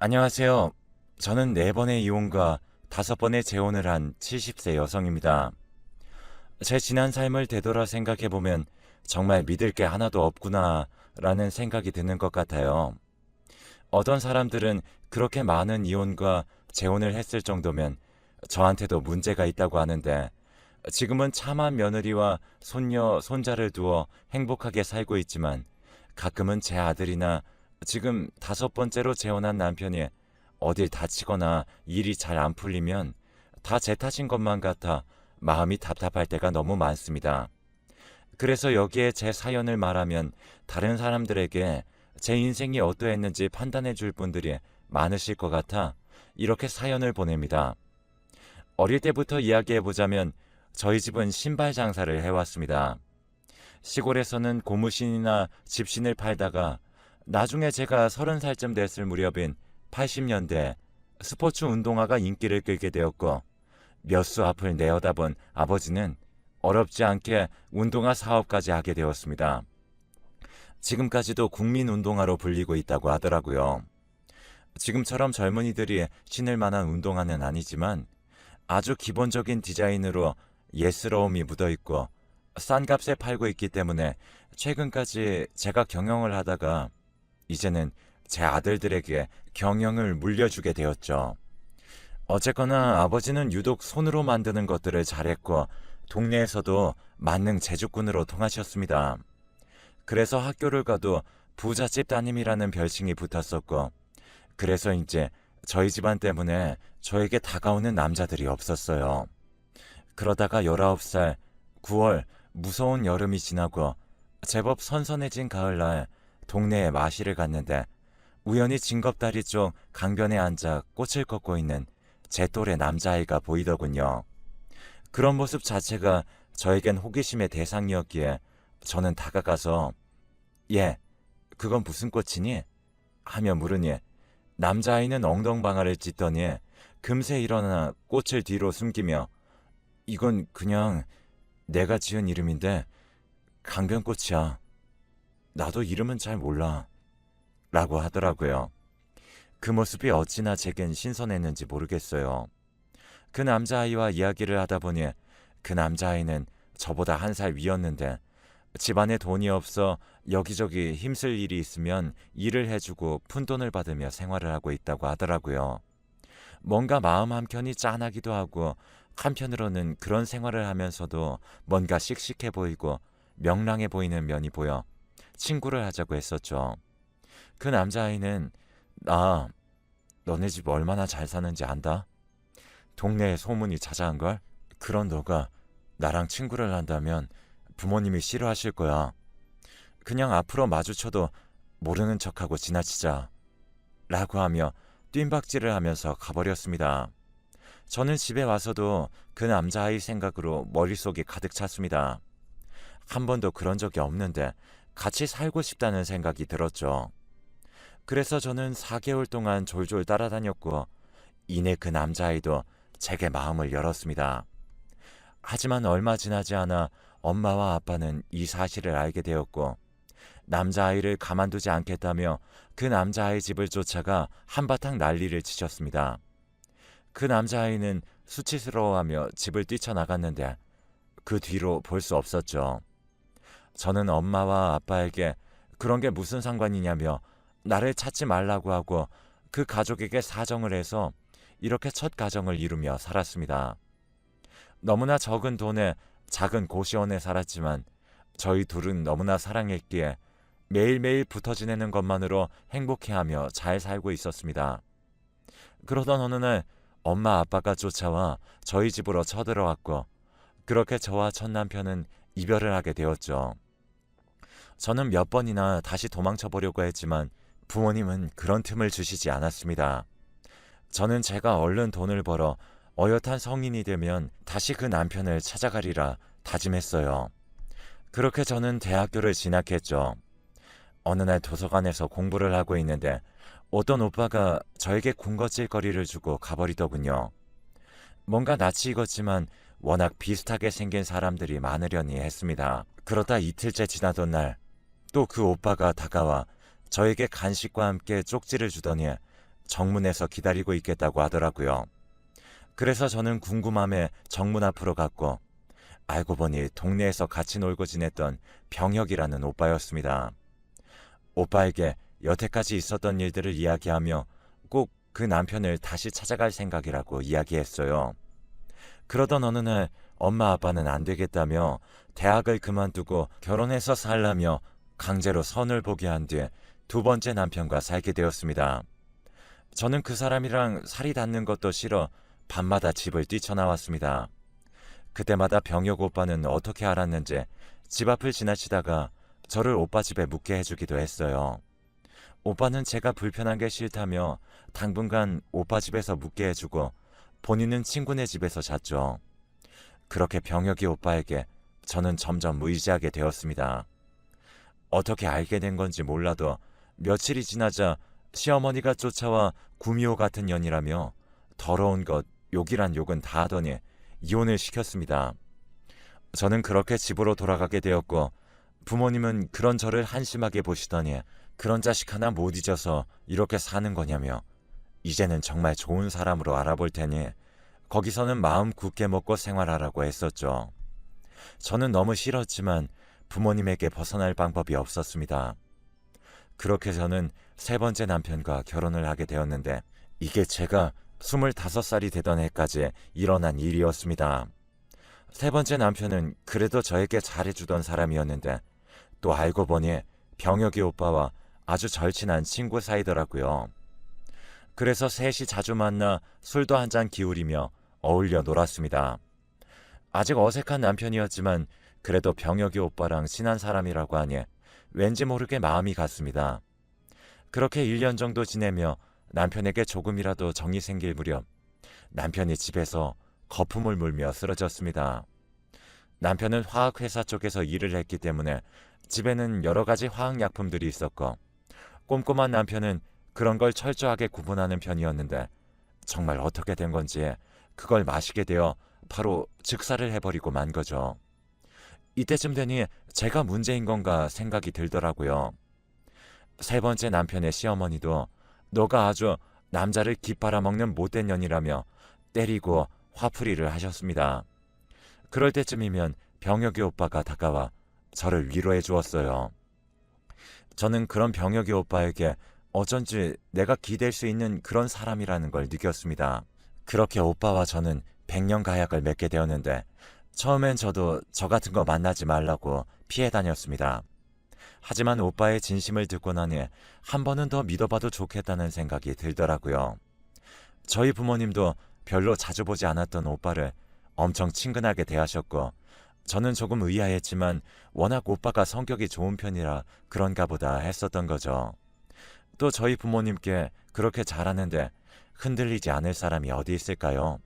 안녕하세요. 저는 4번의 이혼과 5번의 재혼을 한 70세 여성입니다. 제 지난 삶을 되돌아 생각해보면 정말 믿을 게 하나도 없구나 라는 생각이 드는 것 같아요. 어떤 사람들은 그렇게 많은 이혼과 재혼을 했을 정도면 저한테도 문제가 있다고 하는데 지금은 참한 며느리와 손녀, 손자를 두어 행복하게 살고 있지만 가끔은 제 아들이나 지금 5번째로 재혼한 남편이 어딜 다치거나 일이 잘 안 풀리면 다 제 탓인 것만 같아 마음이 답답할 때가 너무 많습니다. 그래서 여기에 제 사연을 말하면 다른 사람들에게 제 인생이 어떠했는지 판단해 줄 분들이 많으실 것 같아 이렇게 사연을 보냅니다. 어릴 때부터 이야기해보자면 저희 집은 신발 장사를 해왔습니다. 시골에서는 고무신이나 집신을 팔다가 나중에 제가 30살쯤 됐을 무렵인 80년대 스포츠 운동화가 인기를 끌게 되었고 몇 수 앞을 내어다본 아버지는 어렵지 않게 운동화 사업까지 하게 되었습니다. 지금까지도 국민운동화로 불리고 있다고 하더라고요. 지금처럼 젊은이들이 신을 만한 운동화는 아니지만 아주 기본적인 디자인으로 예스러움이 묻어있고 싼 값에 팔고 있기 때문에 최근까지 제가 경영을 하다가 이제는 제 아들들에게 경영을 물려주게 되었죠. 어쨌거나 아버지는 유독 손으로 만드는 것들을 잘했고 동네에서도 만능 제주꾼으로 통하셨습니다. 그래서 학교를 가도 부잣집 따님이라는 별칭이 붙었었고 그래서 이제 저희 집안 때문에 저에게 다가오는 남자들이 없었어요. 그러다가 19살 9월 무서운 여름이 지나고 제법 선선해진 가을날 동네에 마시를 갔는데 우연히 징겁다리 쪽 강변에 앉아 꽃을 걷고 있는 제 또래 남자아이가 보이더군요. 그런 모습 자체가 저에겐 호기심의 대상이었기에 저는 다가가서 "얘, 그건 무슨 꽃이니?" 하며 물으니 남자아이는 엉덩방아를 찢더니 금세 일어나 꽃을 뒤로 숨기며 "이건 그냥 내가 지은 이름인데 강변꽃이야. 나도 이름은 잘 몰라." 라고 하더라고요. 그 모습이 어찌나 제겐 신선했는지 모르겠어요. 그 남자아이와 이야기를 하다 보니 그 남자아이는 저보다 1살 위였는데 집안에 돈이 없어 여기저기 힘쓸 일이 있으면 일을 해주고 푼돈을 받으며 생활을 하고 있다고 하더라고요. 뭔가 마음 한켠이 짠하기도 하고 한편으로는 그런 생활을 하면서도 뭔가 씩씩해 보이고 명랑해 보이는 면이 보여 친구를 하자고 했었죠. 그 남자아이는 "나 너네 집 얼마나 잘 사는지 안다? 동네에 소문이 자자한걸? 그런 너가 나랑 친구를 한다면 부모님이 싫어하실 거야. 그냥 앞으로 마주쳐도 모르는 척하고 지나치자." 라고 하며 뜀박질을 하면서 가버렸습니다. 저는 집에 와서도 그 남자아이 생각으로 머릿속이 가득 찼습니다. 한 번도 그런 적이 없는데 같이 살고 싶다는 생각이 들었죠. 그래서 저는 4개월 동안 졸졸 따라다녔고 이내 그 남자아이도 제게 마음을 열었습니다. 하지만 얼마 지나지 않아 엄마와 아빠는 이 사실을 알게 되었고 남자아이를 가만두지 않겠다며 그 남자아이 집을 쫓아가 한바탕 난리를 치셨습니다. 그 남자아이는 수치스러워하며 집을 뛰쳐나갔는데 그 뒤로 볼 수 없었죠. 저는 엄마와 아빠에게 그런 게 무슨 상관이냐며 나를 찾지 말라고 하고 그 가족에게 사정을 해서 이렇게 첫 가정을 이루며 살았습니다. 너무나 적은 돈에 작은 고시원에 살았지만 저희 둘은 너무나 사랑했기에 매일매일 붙어 지내는 것만으로 행복해하며 잘 살고 있었습니다. 그러던 어느 날 엄마 아빠가 쫓아와 저희 집으로 쳐들어왔고 그렇게 저와 첫 남편은 이별을 하게 되었죠. 저는 몇 번이나 다시 도망쳐 보려고 했지만 부모님은 그런 틈을 주시지 않았습니다. 저는 제가 얼른 돈을 벌어 어엿한 성인이 되면 다시 그 남편을 찾아가리라 다짐했어요. 그렇게 저는 대학교를 진학했죠. 어느 날 도서관에서 공부를 하고 있는데 어떤 오빠가 저에게 군것질거리를 주고 가버리더군요. 뭔가 낯이 익었지만 워낙 비슷하게 생긴 사람들이 많으려니 했습니다. 그러다 이틀째 지나던 날 또 그 오빠가 다가와 저에게 간식과 함께 쪽지를 주더니 정문에서 기다리고 있겠다고 하더라고요. 그래서 저는 궁금함에 정문 앞으로 갔고 알고 보니 동네에서 같이 놀고 지냈던 병혁이라는 오빠였습니다. 오빠에게 여태까지 있었던 일들을 이야기하며 꼭 그 남편을 다시 찾아갈 생각이라고 이야기했어요. 그러던 어느 날 엄마 아빠는 안 되겠다며 대학을 그만두고 결혼해서 살라며 강제로 선을 보게 한 뒤 두 번째 남편과 살게 되었습니다. 저는 그 사람이랑 살이 닿는 것도 싫어 밤마다 집을 뛰쳐나왔습니다. 그때마다 병혁 오빠는 어떻게 알았는지 집 앞을 지나치다가 저를 오빠 집에 묵게 해주기도 했어요. 오빠는 제가 불편한 게 싫다며 당분간 오빠 집에서 묵게 해주고 본인은 친구네 집에서 잤죠. 그렇게 병혁이 오빠에게 저는 점점 의지하게 되었습니다. 어떻게 알게 된 건지 몰라도 며칠이 지나자 시어머니가 쫓아와 구미호 같은 년이라며 더러운 것, 욕이란 욕은 다 하더니 이혼을 시켰습니다. 저는 그렇게 집으로 돌아가게 되었고 부모님은 그런 저를 한심하게 보시더니 그런 자식 하나 못 잊어서 이렇게 사는 거냐며 이제는 정말 좋은 사람으로 알아볼 테니 거기서는 마음 굳게 먹고 생활하라고 했었죠. 저는 너무 싫었지만 부모님에게 벗어날 방법이 없었습니다. 그렇게 저는 세 번째 남편과 결혼을 하게 되었는데 이게 제가 25살이 되던 해까지 일어난 일이었습니다. 세 번째 남편은 그래도 저에게 잘해주던 사람이었는데 또 알고 보니 병혁이 오빠와 아주 절친한 친구 사이더라고요. 그래서 셋이 자주 만나 술도 한잔 기울이며 어울려 놀았습니다. 아직 어색한 남편이었지만 그래도 병혁이 오빠랑 친한 사람이라고 하니 왠지 모르게 마음이 갔습니다. 그렇게 1년 정도 지내며 남편에게 조금이라도 정이 생길 무렵 남편이 집에서 거품을 물며 쓰러졌습니다. 남편은 화학회사 쪽에서 일을 했기 때문에 집에는 여러 가지 화학약품들이 있었고 꼼꼼한 남편은 그런 걸 철저하게 구분하는 편이었는데 정말 어떻게 된 건지 그걸 마시게 되어 바로 즉사를 해버리고 만 거죠. 이때쯤 되니 제가 문제인 건가 생각이 들더라고요. 세 번째 남편의 시어머니도 너가 아주 남자를 깃팔아먹는 못된 년이라며 때리고 화풀이를 하셨습니다. 그럴 때쯤이면 병혁이 오빠가 다가와 저를 위로해 주었어요. 저는 그런 병혁이 오빠에게 어쩐지 내가 기댈 수 있는 그런 사람이라는 걸 느꼈습니다. 그렇게 오빠와 저는 100년 가약을 맺게 되었는데 처음엔 저도 저 같은 거 만나지 말라고 피해 다녔습니다. 하지만 오빠의 진심을 듣고 나니 한 번은 더 믿어봐도 좋겠다는 생각이 들더라고요. 저희 부모님도 별로 자주 보지 않았던 오빠를 엄청 친근하게 대하셨고 저는 조금 의아했지만 워낙 오빠가 성격이 좋은 편이라 그런가 보다 했었던 거죠. 또 저희 부모님께 그렇게 잘하는데 흔들리지 않을 사람이 어디 있을까요?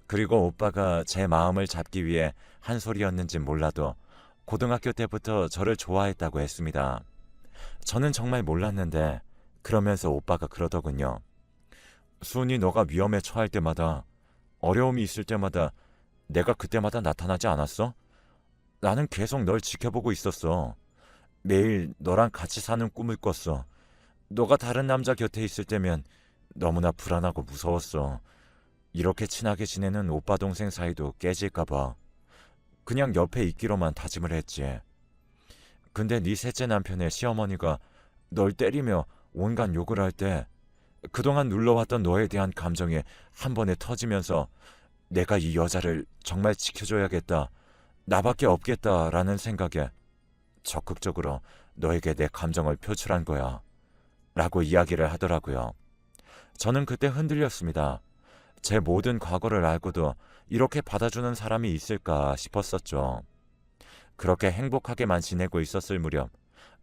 그리고 오빠가 제 마음을 잡기 위해 한 소리였는진 몰라도 고등학교 때부터 저를 좋아했다고 했습니다. 저는 정말 몰랐는데 그러면서 오빠가 그러더군요. 수은이 너가 위험에 처할 때마다 어려움이 있을 때마다 내가 그때마다 나타나지 않았어? 나는 계속 널 지켜보고 있었어. 매일 너랑 같이 사는 꿈을 꿨어. 너가 다른 남자 곁에 있을 때면 너무나 불안하고 무서웠어. 이렇게 친하게 지내는 오빠 동생 사이도 깨질까봐 그냥 옆에 있기로만 다짐을 했지. 근데 네 셋째 남편의 시어머니가 널 때리며 온갖 욕을 할 때 그동안 눌러왔던 너에 대한 감정이 한 번에 터지면서 내가 이 여자를 정말 지켜줘야겠다. 나밖에 없겠다라는 생각에 적극적으로 너에게 내 감정을 표출한 거야. 라고 이야기를 하더라고요. 저는 그때 흔들렸습니다. 제 모든 과거를 알고도 이렇게 받아주는 사람이 있을까 싶었었죠. 그렇게 행복하게만 지내고 있었을 무렵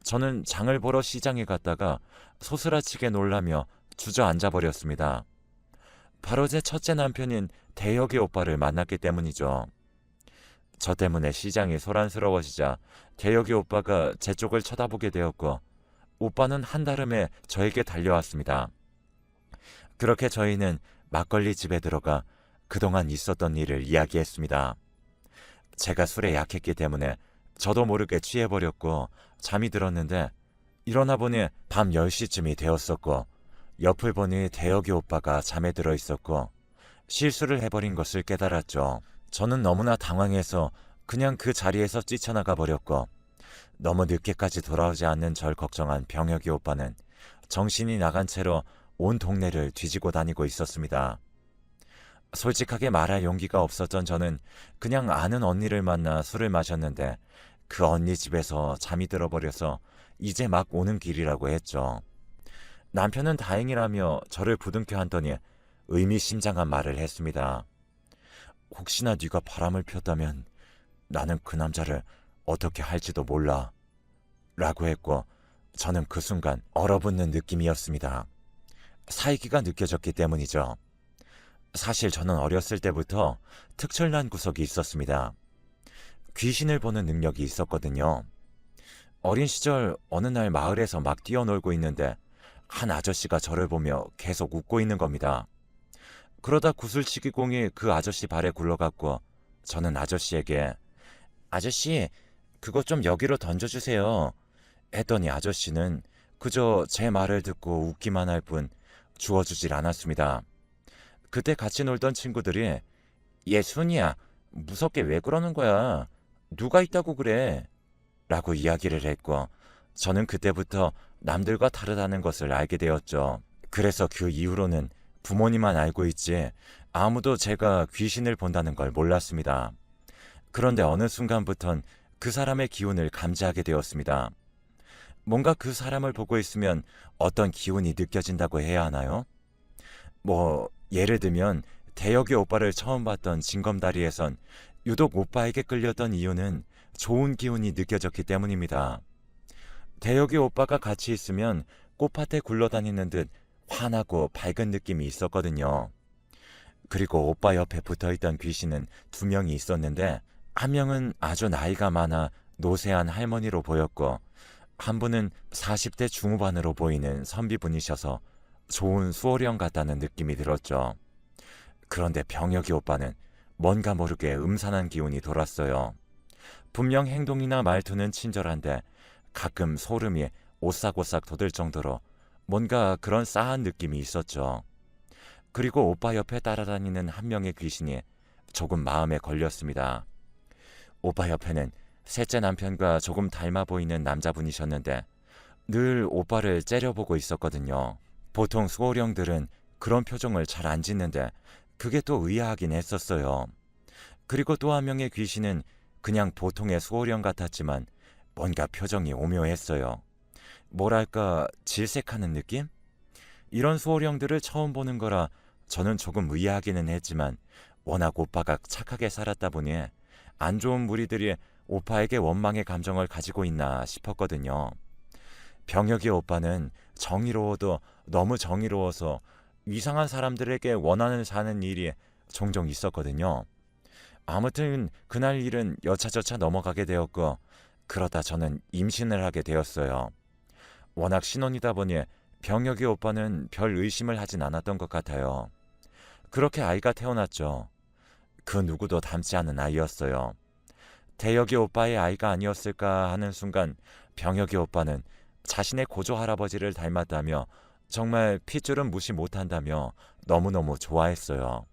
저는 장을 보러 시장에 갔다가 소스라치게 놀라며 주저앉아 버렸습니다. 바로 제 첫째 남편인 대혁이 오빠를 만났기 때문이죠. 저 때문에 시장이 소란스러워지자 대혁이 오빠가 제 쪽을 쳐다보게 되었고 오빠는 한달음에 저에게 달려왔습니다. 그렇게 저희는 막걸리 집에 들어가 그동안 있었던 일을 이야기했습니다. 제가 술에 약했기 때문에 저도 모르게 취해버렸고 잠이 들었는데 일어나 보니 밤 10시쯤이 되었었고 옆을 보니 대혁이 오빠가 잠에 들어 있었고 실수를 해버린 것을 깨달았죠. 저는 너무나 당황해서 그냥 그 자리에서 뛰쳐나가 버렸고 너무 늦게까지 돌아오지 않는 절 걱정한 병혁이 오빠는 정신이 나간 채로 온 동네를 뒤지고 다니고 있었습니다. 솔직하게 말할 용기가 없었던 저는 그냥 아는 언니를 만나 술을 마셨는데 그 언니 집에서 잠이 들어버려서 이제 막 오는 길이라고 했죠. 남편은 다행이라며 저를 부둥켜 안더니 의미심장한 말을 했습니다. 혹시나 네가 바람을 폈다면 나는 그 남자를 어떻게 할지도 몰라 라고 했고 저는 그 순간 얼어붙는 느낌이었습니다. 사이기가 느껴졌기 때문이죠. 사실 저는 어렸을 때부터 특출난 구석이 있었습니다. 귀신을 보는 능력이 있었거든요. 어린 시절 어느 날 마을에서 막 뛰어놀고 있는데 한 아저씨가 저를 보며 계속 웃고 있는 겁니다. 그러다 구슬치기공이 그 아저씨 발에 굴러갔고 저는 아저씨에게 아저씨 그거 좀 여기로 던져주세요 했더니 아저씨는 그저 제 말을 듣고 웃기만 할 뿐 주워주질 않았습니다. 그때 같이 놀던 친구들이 얘 순이야 무섭게 왜 그러는 거야 누가 있다고 그래 라고 이야기를 했고 저는 그때부터 남들과 다르다는 것을 알게 되었죠. 그래서 그 이후로는 부모님만 알고 있지 아무도 제가 귀신을 본다는 걸 몰랐습니다. 그런데 어느 순간부턴 그 사람의 기운을 감지하게 되었습니다. 뭔가 그 사람을 보고 있으면 어떤 기운이 느껴진다고 해야 하나요? 예를 들면 대혁이 오빠를 처음 봤던 징검다리에선 유독 오빠에게 끌렸던 이유는 좋은 기운이 느껴졌기 때문입니다. 대혁이 오빠가 같이 있으면 꽃밭에 굴러다니는 듯 환하고 밝은 느낌이 있었거든요. 그리고 오빠 옆에 붙어있던 귀신은 2명이 있었는데 한 명은 아주 나이가 많아 노쇠한 할머니로 보였고 한 분은 40대 중후반으로 보이는 선비분이셔서 좋은 수호령 같다는 느낌이 들었죠. 그런데 병혁이 오빠는 뭔가 모르게 음산한 기운이 돌았어요. 분명 행동이나 말투는 친절한데 가끔 소름이 오싹오싹 돋을 정도로 뭔가 그런 싸한 느낌이 있었죠. 그리고 오빠 옆에 따라다니는 한 명의 귀신이 조금 마음에 걸렸습니다. 오빠 옆에는 셋째 남편과 조금 닮아 보이는 남자분이셨는데 늘 오빠를 째려보고 있었거든요. 보통 수호령들은 그런 표정을 잘 안 짓는데 그게 또 의아하긴 했었어요. 그리고 또 한 명의 귀신은 그냥 보통의 수호령 같았지만 뭔가 표정이 오묘했어요. 뭐랄까 질색하는 느낌? 이런 수호령들을 처음 보는 거라 저는 조금 의아하기는 했지만 워낙 오빠가 착하게 살았다 보니 안 좋은 무리들이 오빠에게 원망의 감정을 가지고 있나 싶었거든요. 병혁이 오빠는 정의로워도 너무 정의로워서 이상한 사람들에게 원한을 사는 일이 종종 있었거든요. 아무튼 그날 일은 여차저차 넘어가게 되었고 그러다 저는 임신을 하게 되었어요. 워낙 신혼이다 보니 병혁이 오빠는 별 의심을 하진 않았던 것 같아요. 그렇게 아이가 태어났죠. 그 누구도 닮지 않은 아이였어요. 대혁이 오빠의 아이가 아니었을까 하는 순간 병혁이 오빠는 자신의 고조 할아버지를 닮았다며 정말 핏줄은 무시 못한다며 너무너무 좋아했어요.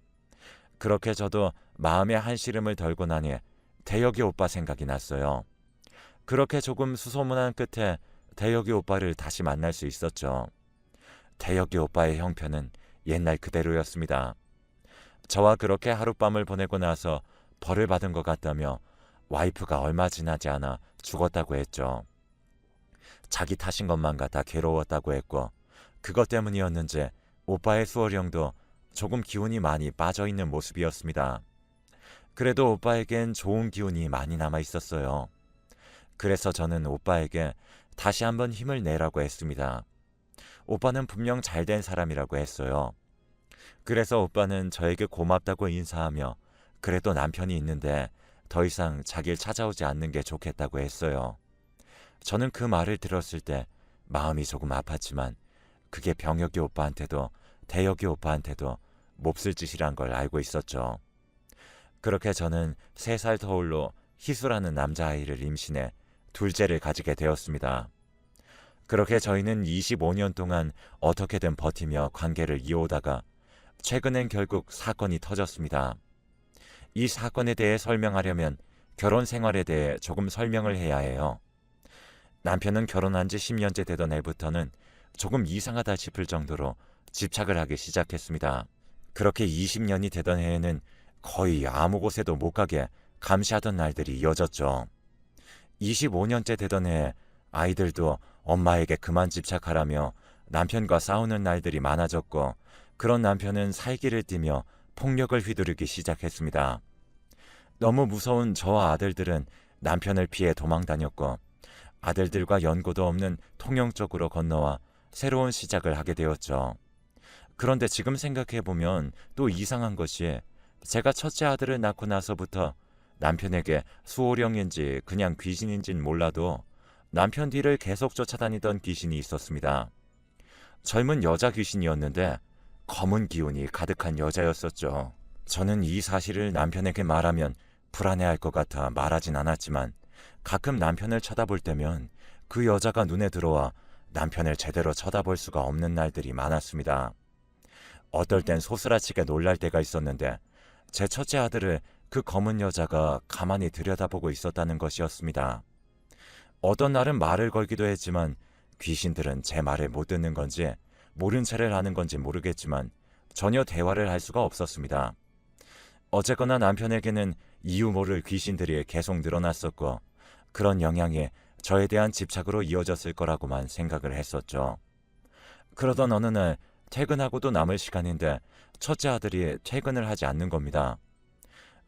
그렇게 저도 마음의 한시름을 덜고 나니 대혁이 오빠 생각이 났어요. 그렇게 조금 수소문한 끝에 대혁이 오빠를 다시 만날 수 있었죠. 대혁이 오빠의 형편은 옛날 그대로였습니다. 저와 그렇게 하룻밤을 보내고 나서 벌을 받은 것 같다며 와이프가 얼마 지나지 않아 죽었다고 했죠. 자기 탓인 것만 같아 괴로웠다고 했고 그것 때문이었는지 오빠의 수호령도 조금 기운이 많이 빠져있는 모습이었습니다. 그래도 오빠에겐 좋은 기운이 많이 남아 있었어요. 그래서 저는 오빠에게 다시 한번 힘을 내라고 했습니다. 오빠는 분명 잘된 사람이라고 했어요. 그래서 오빠는 저에게 고맙다고 인사하며 그래도 남편이 있는데 더 이상 자기를 찾아오지 않는 게 좋겠다고 했어요. 저는 그 말을 들었을 때 마음이 조금 아팠지만 그게 병혁이 오빠한테도 대혁이 오빠한테도 몹쓸 짓이란 걸 알고 있었죠. 그렇게 저는 3살 터울로 희수라는 남자아이를 임신해 둘째를 가지게 되었습니다. 그렇게 저희는 25년 동안 어떻게든 버티며 관계를 이어오다가 최근엔 결국 사건이 터졌습니다. 이 사건에 대해 설명하려면 결혼 생활에 대해 조금 설명을 해야 해요. 남편은 결혼한 지 10년째 되던 해부터는 조금 이상하다 싶을 정도로 집착을 하기 시작했습니다. 그렇게 20년이 되던 해에는 거의 아무 곳에도 못 가게 감시하던 날들이 이어졌죠. 25년째 되던 해에 아이들도 엄마에게 그만 집착하라며 남편과 싸우는 날들이 많아졌고, 그런 남편은 살기를 띠며 폭력을 휘두르기 시작했습니다. 너무 무서운 저와 아들들은 남편을 피해 도망 다녔고, 아들들과 연고도 없는 통영 쪽으로 건너와 새로운 시작을 하게 되었죠. 그런데 지금 생각해보면 또 이상한 것이, 제가 첫째 아들을 낳고 나서부터 남편에게 수호령인지 그냥 귀신인진 몰라도 남편 뒤를 계속 쫓아다니던 귀신이 있었습니다. 젊은 여자 귀신이었는데 검은 기운이 가득한 여자였었죠. 저는 이 사실을 남편에게 말하면 불안해할 것 같아 말하진 않았지만, 가끔 남편을 쳐다볼 때면 그 여자가 눈에 들어와 남편을 제대로 쳐다볼 수가 없는 날들이 많았습니다. 어떨 땐 소스라치게 놀랄 때가 있었는데, 제 첫째 아들을 그 검은 여자가 가만히 들여다보고 있었다는 것이었습니다. 어떤 날은 말을 걸기도 했지만 귀신들은 제 말을 못 듣는 건지 모른 체를 하는 건지 모르겠지만 전혀 대화를 할 수가 없었습니다. 어쨌거나 남편에게는 이유 모를 귀신들이 계속 늘어났었고, 그런 영향이 저에 대한 집착으로 이어졌을 거라고만 생각을 했었죠. 그러던 어느 날 퇴근하고도 남을 시간인데 첫째 아들이 퇴근을 하지 않는 겁니다.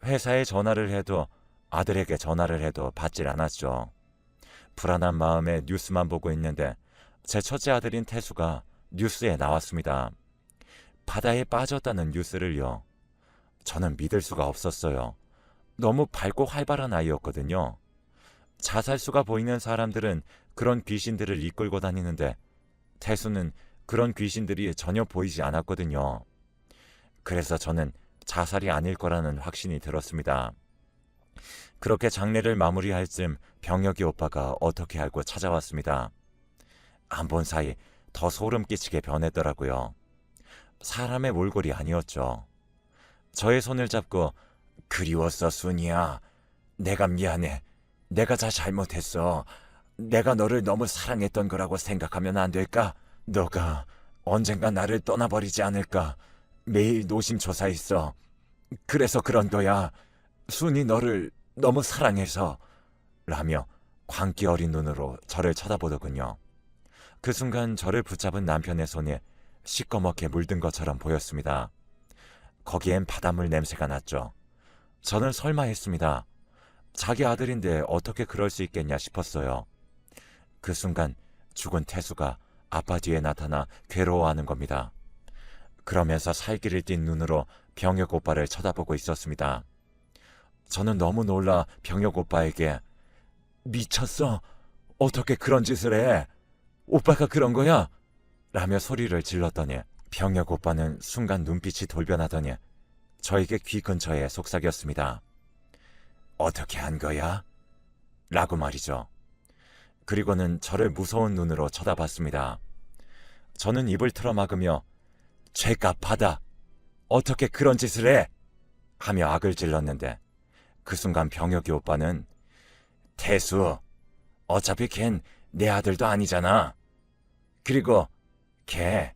회사에 전화를 해도 아들에게 전화를 해도 받질 않았죠. 불안한 마음에 뉴스만 보고 있는데 제 첫째 아들인 태수가 뉴스에 나왔습니다. 바다에 빠졌다는 뉴스를요. 저는 믿을 수가 없었어요. 너무 밝고 활발한 아이였거든요. 자살수가 보이는 사람들은 그런 귀신들을 이끌고 다니는데 태수는 그런 귀신들이 전혀 보이지 않았거든요. 그래서 저는 자살이 아닐 거라는 확신이 들었습니다. 그렇게 장례를 마무리할 즈음 병혁이 오빠가 어떻게 알고 찾아왔습니다. 안 본 사이 더 소름 끼치게 변했더라고요. 사람의 몰골이 아니었죠. 저의 손을 잡고 그리웠어 순이야. 내가 미안해. 내가 다 잘못했어. 내가 너를 너무 사랑했던 거라고 생각하면 안 될까? 너가 언젠가 나를 떠나버리지 않을까? 매일 노심초사했어. 그래서 그런 거야. 순이 너를 너무 사랑해서. 라며 광기 어린 눈으로 저를 쳐다보더군요. 그 순간 저를 붙잡은 남편의 손이 시꺼멓게 물든 것처럼 보였습니다. 거기엔 바닷물 냄새가 났죠. 저는 설마 했습니다. 자기 아들인데 어떻게 그럴 수 있겠냐 싶었어요. 그 순간 죽은 태수가 아빠 뒤에 나타나 괴로워하는 겁니다. 그러면서 살기를 띤 눈으로 병혁 오빠를 쳐다보고 있었습니다. 저는 너무 놀라 병혁 오빠에게 미쳤어? 어떻게 그런 짓을 해? 오빠가 그런 거야? 라며 소리를 질렀더니 병혁 오빠는 순간 눈빛이 돌변하더니 저에게 귀 근처에 속삭였습니다. 어떻게 한 거야? 라고 말이죠. 그리고는 저를 무서운 눈으로 쳐다봤습니다. 저는 입을 틀어막으며 죄값 받아. 어떻게 그런 짓을 해? 하며 악을 질렀는데 그 순간 병혁이 오빠는 태수, 어차피 걘 내 아들도 아니잖아. 그리고 걔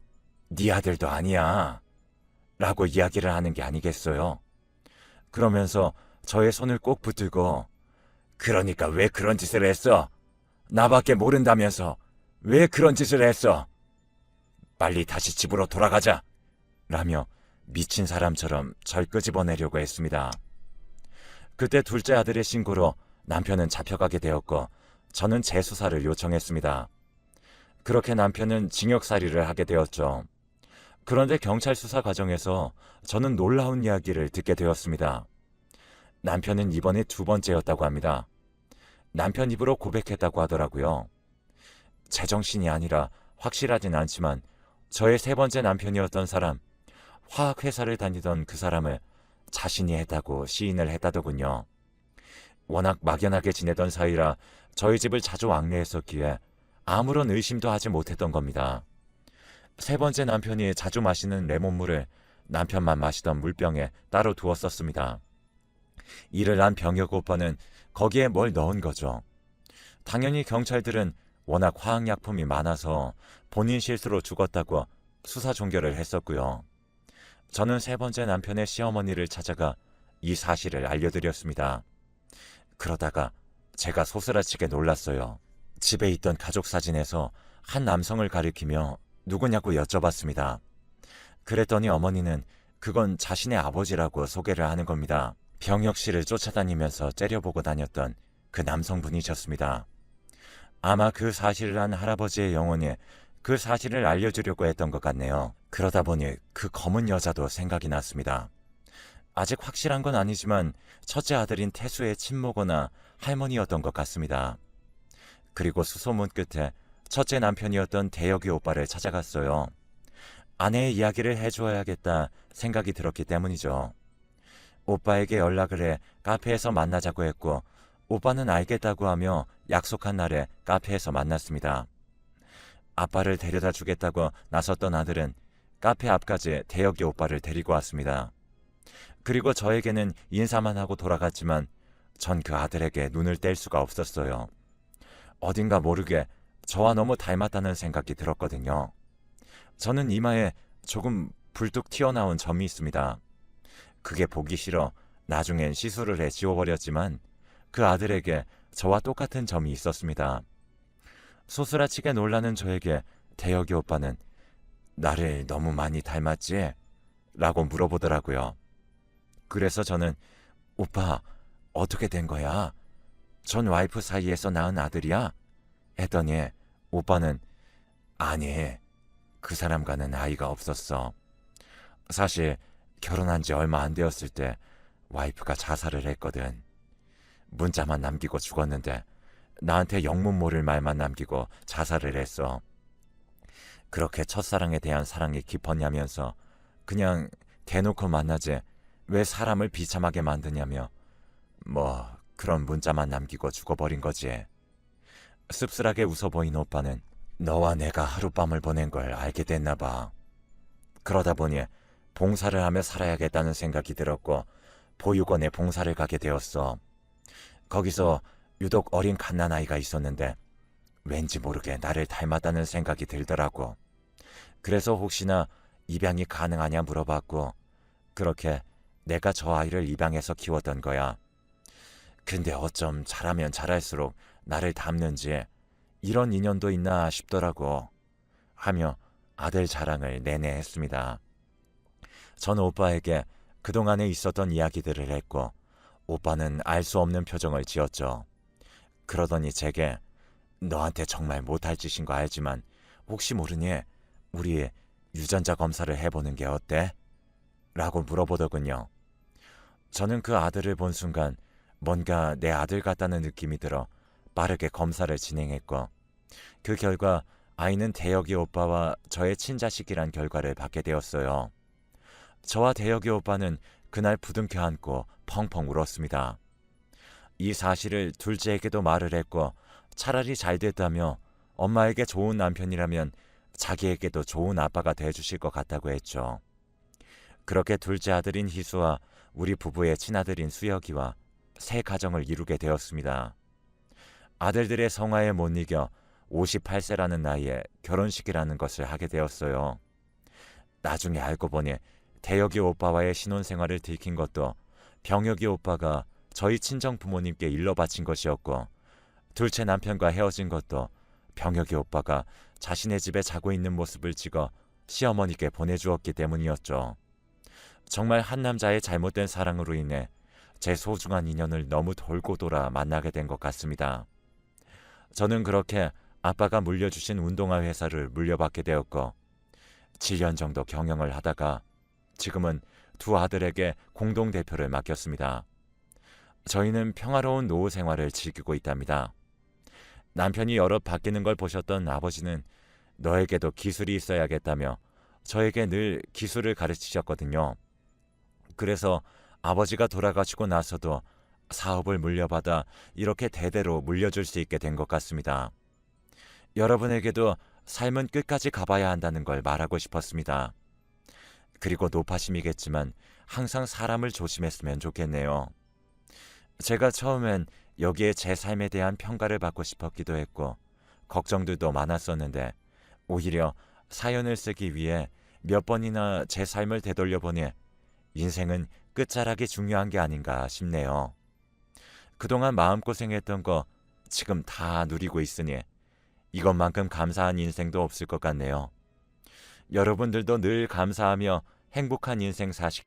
네 아들도 아니야. 라고 이야기를 하는 게 아니겠어요. 그러면서 저의 손을 꼭 붙들고 그러니까 왜 그런 짓을 했어? 나밖에 모른다면서 왜 그런 짓을 했어? 빨리 다시 집으로 돌아가자. 라며 미친 사람처럼 절 끄집어내려고 했습니다. 그때 둘째 아들의 신고로 남편은 잡혀가게 되었고 저는 재수사를 요청했습니다. 그렇게 남편은 징역살이를 하게 되었죠. 그런데 경찰 수사 과정에서 저는 놀라운 이야기를 듣게 되었습니다. 남편은 이번이 두 번째였다고 합니다. 남편 입으로 고백했다고 하더라고요. 제정신이 아니라 확실하진 않지만 저의 세 번째 남편이었던 사람, 화학회사를 다니던 그 사람을 자신이 했다고 시인을 했다더군요. 워낙 막연하게 지내던 사이라 저희 집을 자주 왕래했었기에 아무런 의심도 하지 못했던 겁니다. 세 번째 남편이 자주 마시는 레몬물을 남편만 마시던 물병에 따로 두었었습니다. 이를 안 병혁 오빠는 거기에 뭘 넣은 거죠. 당연히 경찰들은 워낙 화학약품이 많아서 본인 실수로 죽었다고 수사 종결을 했었고요. 저는 세 번째 남편의 시어머니를 찾아가 이 사실을 알려드렸습니다. 그러다가 제가 소스라치게 놀랐어요. 집에 있던 가족 사진에서 한 남성을 가리키며 누구냐고 여쭤봤습니다. 그랬더니 어머니는 그건 자신의 아버지라고 소개를 하는 겁니다. 병혁 씨를 쫓아다니면서 째려보고 다녔던 그 남성분이셨습니다. 아마 그 사실을 한 할아버지의 영혼이 그 사실을 알려주려고 했던 것 같네요. 그러다 보니 그 검은 여자도 생각이 났습니다. 아직 확실한 건 아니지만 첫째 아들인 태수의 친모거나 할머니였던 것 같습니다. 그리고 수소문 끝에 첫째 남편이었던 대혁이 오빠를 찾아갔어요. 아내의 이야기를 해줘야겠다 생각이 들었기 때문이죠. 오빠에게 연락을 해 카페에서 만나자고 했고 오빠는 알겠다고 하며 약속한 날에 카페에서 만났습니다. 아빠를 데려다 주겠다고 나섰던 아들은 카페 앞까지 대혁이 오빠를 데리고 왔습니다. 그리고 저에게는 인사만 하고 돌아갔지만 전 그 아들에게 눈을 뗄 수가 없었어요. 어딘가 모르게 저와 너무 닮았다는 생각이 들었거든요. 저는 이마에 조금 불뚝 튀어나온 점이 있습니다. 그게 보기 싫어 나중엔 시술을 해 지워버렸지만 그 아들에게 저와 똑같은 점이 있었습니다. 소스라치게 놀라는 저에게 대혁이 오빠는 나를 너무 많이 닮았지? 라고 물어보더라고요. 그래서 저는 오빠 어떻게 된 거야? 전 와이프 사이에서 낳은 아들이야? 했더니 오빠는 아니 그 사람과는 아이가 없었어. 사실 결혼한 지 얼마 안 되었을 때 와이프가 자살을 했거든. 문자만 남기고 죽었는데 나한테 영문 모를 말만 남기고 자살을 했어. 그렇게 첫사랑에 대한 사랑이 깊었냐면서 그냥 대놓고 만나지 왜 사람을 비참하게 만드냐며 뭐 그런 문자만 남기고 죽어버린 거지. 씁쓸하게 웃어 보인 오빠는 너와 내가 하룻밤을 보낸 걸 알게 됐나 봐. 그러다 보니 봉사를 하며 살아야겠다는 생각이 들었고 보육원에 봉사를 가게 되었어. 거기서 유독 어린 갓난아이가 있었는데 왠지 모르게 나를 닮았다는 생각이 들더라고. 그래서 혹시나 입양이 가능하냐 물어봤고 그렇게 내가 저 아이를 입양해서 키웠던 거야. 근데 어쩜 자라면 자랄수록 나를 닮는지 이런 인연도 있나 싶더라고 하며 아들 자랑을 내내 했습니다. 전 오빠에게 그동안에 있었던 이야기들을 했고 오빠는 알 수 없는 표정을 지었죠. 그러더니 제게 너한테 정말 못할 짓인 거 알지만 혹시 모르니 우리 유전자 검사를 해보는 게 어때? 라고 물어보더군요. 저는 그 아들을 본 순간 뭔가 내 아들 같다는 느낌이 들어 빠르게 검사를 진행했고 그 결과 아이는 대혁이 오빠와 저의 친자식이란 결과를 받게 되었어요. 저와 대혁이 오빠는 그날 부둥켜 안고 펑펑 울었습니다. 이 사실을 둘째에게도 말을 했고 차라리 잘 됐다며 엄마에게 좋은 남편이라면 자기에게도 좋은 아빠가 돼주실 것 같다고 했죠. 그렇게 둘째 아들인 희수와 우리 부부의 친아들인 수혁이와 새 가정을 이루게 되었습니다. 아들들의 성화에 못 이겨 58세라는 나이에 결혼식이라는 것을 하게 되었어요. 나중에 알고 보니 대혁이 오빠와의 신혼생활을 들킨 것도 병혁이 오빠가 저희 친정 부모님께 일러 바친 것이었고 둘째 남편과 헤어진 것도 병혁이 오빠가 자신의 집에 자고 있는 모습을 찍어 시어머니께 보내주었기 때문이었죠. 정말 한 남자의 잘못된 사랑으로 인해 제 소중한 인연을 너무 돌고 돌아 만나게 된 것 같습니다. 저는 그렇게 아빠가 물려주신 운동화 회사를 물려받게 되었고 7년 정도 경영을 하다가 지금은 두 아들에게 공동대표를 맡겼습니다. 저희는 평화로운 노후 생활을 즐기고 있답니다. 남편이 여러 바뀌는 걸 보셨던 아버지는 너에게도 기술이 있어야겠다며 저에게 늘 기술을 가르치셨거든요. 그래서 아버지가 돌아가시고 나서도 사업을 물려받아 이렇게 대대로 물려줄 수 있게 된 것 같습니다. 여러분에게도 삶은 끝까지 가봐야 한다는 걸 말하고 싶었습니다. 그리고 노파심이겠지만 항상 사람을 조심했으면 좋겠네요. 제가 처음엔 여기에 제 삶에 대한 평가를 받고 싶었기도 했고 걱정들도 많았었는데 오히려 사연을 쓰기 위해 몇 번이나 제 삶을 되돌려보니 인생은 끝자락이 중요한 게 아닌가 싶네요. 그동안 마음고생했던 거 지금 다 누리고 있으니 이것만큼 감사한 인생도 없을 것 같네요. 여러분들도 늘 감사하며 행복한 인생 사시